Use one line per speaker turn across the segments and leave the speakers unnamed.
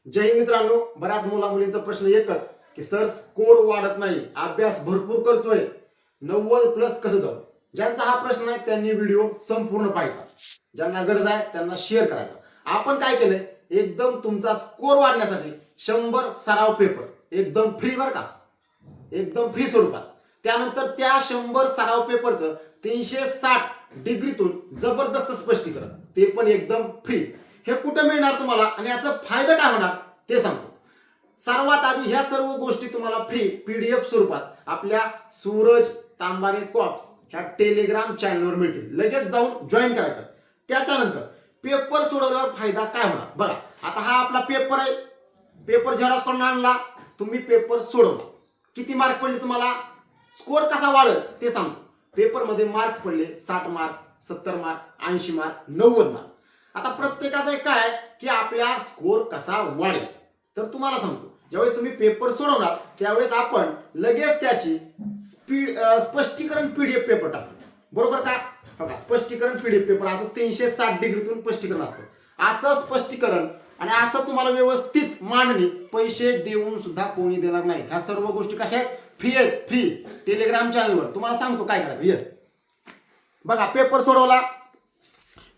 जय हिंद मित्रांनो, बऱ्याच मुला मुलींचा प्रश्न एकच की सर स्कोर वाढत नाही, अभ्यास भरपूर करतोय, 90+ कसं जाऊ. ज्यांचा हा प्रश्न आहे त्यांनी व्हिडिओ संपूर्ण पाहायचा. ज्यांना गरज आहे त्यांना शेअर करायचा. आपण काय केलंय, एकदम तुमचा स्कोर वाढण्यासाठी 100 सराव पेपर एकदम फ्री बर का, एकदम फ्री स्वरूपात. त्यानंतर त्या 100 सराव पेपरचं 360 डिग्रीतून जबरदस्त स्पष्टीकरण, ते पण एकदम फ्री. हे कुठं मिळणार तुम्हाला आणि याचा फायदा काय होणार ते सांगतो. सर्वात आधी ह्या सर्व गोष्टी तुम्हाला फ्री PDF स्वरूपात आपल्या सूरज तांबारे कॉप्स ह्या टेलिग्राम चॅनलवर मिळतील. लगेच जाऊन जॉईन करायचं. त्याच्यानंतर पेपर सोडवल्यावर फायदा काय होणार बघा. आता हा आपला पेपर आहे, पेपर झेरॉक्स करून आणला, तुम्ही पेपर सोडवला, किती मार्क पडले तुम्हाला, स्कोर कसा वाढेल ते सांगतो. पेपरमध्ये मार्क पडले 60 मार्क, 70 मार्क, 80 मार्क, 90 मार्क. आता प्रत्येकाचं एक काय की आपला स्कोर कसा वाढेल, तर तुम्हाला सांगतो. ज्यावेळेस तुम्ही पेपर सोडवणार त्यावेळेस आपण लगेच त्याची स्पष्टीकरण PDF पेपर टाकतो, बरोबर का. बघा, स्पष्टीकरण PDF पेपर असं 360 डिग्रीतून स्पष्टीकरण असतं. असं स्पष्टीकरण आणि असं तुम्हाला व्यवस्थित मांडणी पैसे देऊन सुद्धा कोणी देणार नाही. ह्या सर्व गोष्टी कशा आहेत, फ्री आहेत. फ्री टेलिग्राम चॅनलवर तुम्हाला सांगतो काय करायचं. बघा, पेपर सोडवला,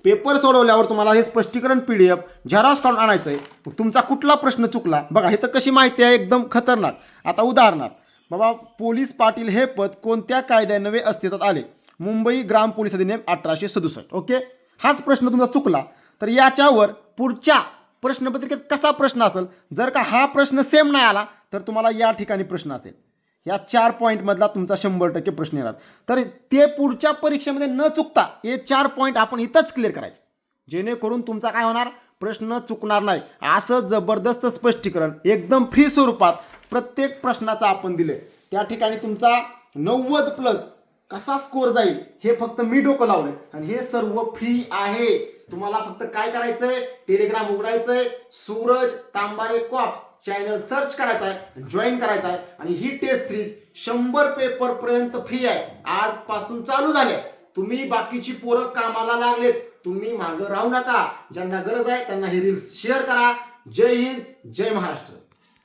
पेपर सोडवल्यावर तुम्हाला हे स्पष्टीकरण PDF झेरॉक्स काढून आणायचं आहे. तुमचा कुठला प्रश्न चुकला बघा, हे तर कशी माहिती आहे एकदम खतरनाक. आता उदाहरणार्थ बाबा, पोलीस पाटील हे पद कोणत्या कायद्यान्वये अस्तित्वात आले, मुंबई ग्राम पोलीस अधिनियम 1867. ओके, हाच प्रश्न तुमचा चुकला तर याच्यावर पुढच्या प्रश्नपत्रिकेत कसा प्रश्न असेल, जर का हा प्रश्न सेम नाही आला तर तुम्हाला या ठिकाणी प्रश्न असेल. या 4 पॉईंटमधला तुमचा 100% प्रश्न येणार. तर ते पुढच्या परीक्षेमध्ये न चुकता हे 4 पॉईंट आपण इथंच क्लिअर करायचे, जेणेकरून तुमचा काय होणार, प्रश्न चुकणार नाही. असं जबरदस्त स्पष्टीकरण एकदम फ्री स्वरूपात प्रत्येक प्रश्नाचं आपण दिले. त्या ठिकाणी तुमचा 90+ कसा स्कोर जाईल हे फक्त मी डोकं लावलंय आणि हे सर्व फ्री आहे. तुम्हाला फक्त काय करायचंय, Telegram उघडायचंय, Suraj Tambare cops channel search करायचा आहे, जॉईन करायचा आहे आणि ही टेस्ट सिरीज 100 पेपर पर्यंत फ्री आहे. आजपासून चालू झाले. तुम्ही बाकीची पोरं कामाला लागलेत, तुम्ही मागं राहू नका. ज्यांना गरज आहे त्यांना ही रील्स शेअर करा. जय हिंद, जय महाराष्ट्र.